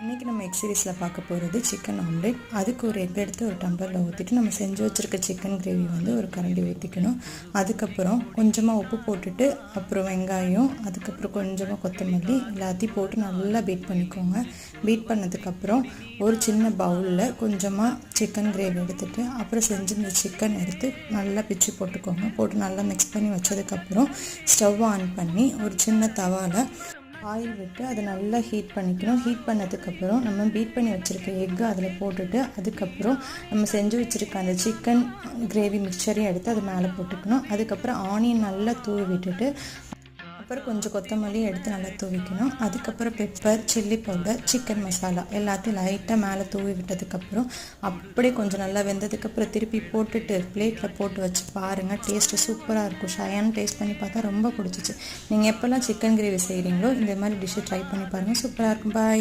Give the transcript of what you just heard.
இன்றைக்கி நம்ம எக் சீரிஸில் பார்க்க போகிறது சிக்கன் ஆம்லேட். அதுக்கு ஒரு எக் எடுத்து ஒரு டம்ளரில் ஊற்றிட்டு நம்ம செஞ்சு வச்சுருக்க சிக்கன் கிரேவி வந்து ஒரு கரண்டி ஊற்றிக்கணும். அதுக்கப்புறம் கொஞ்சமாக உப்பு போட்டுட்டு அப்புறம் வெங்காயம், அதுக்கப்புறம் கொஞ்சமாக கொத்தமல்லி எல்லாத்தையும் போட்டு நல்லா பீட் பண்ணிக்கோங்க. பீட் பண்ணதுக்கப்புறம் ஒரு சின்ன பவுலில் கொஞ்சமாக சிக்கன் கிரேவி எடுத்துகிட்டு அப்புறம் செஞ்சிருந்த சிக்கன் எடுத்து நல்லா பிச்சு போட்டுக்கோங்க. போட்டு நல்லா மிக்ஸ் பண்ணி வச்சதுக்கப்புறம் ஸ்டவ் ஆன் பண்ணி ஒரு சின்ன தவாவில் ஆயில் விட்டு அதை நல்லா ஹீட் பண்ணிக்கணும். ஹீட் பண்ணதுக்கப்புறம் நம்ம பீட் பண்ணி வச்சுருக்க எக்கு அதில் போட்டுட்டு அதுக்கப்புறம் நம்ம செஞ்சு வச்சுருக்க அந்த சிக்கன் கிரேவி மிக்சரையும் எடுத்து அது மேலே போட்டுக்கணும். அதுக்கப்புறம் ஆனியன் நல்லா தூவி விட்டுட்டு அப்புறம் கொஞ்சம் கொத்தமல்லி எடுத்து நல்லா தூவிக்கணும். அதுக்கப்புறம் pepper, chilli powder, chicken masala எல்லாத்தையும் லைட்டாக மேலே தூவி விட்டதுக்கப்புறம் அப்படியே கொஞ்சம் நல்லா வெந்ததுக்கப்புறம் திருப்பி போட்டுட்டு பிளேட்டில் போட்டு வச்சு பாருங்கள். டேஸ்ட்டு சூப்பராக இருக்கும். ஷையான்னு டேஸ்ட் பண்ணி பார்த்தா ரொம்ப பிடிச்சிச்சு. நீங்கள் எப்போல்லாம் சிக்கன் கிரேவி செய்கிறீங்களோ இந்த மாதிரி டிஷ்ஷை ட்ரை பண்ணி பாருங்கள். சூப்பராக இருக்கும். பாய்.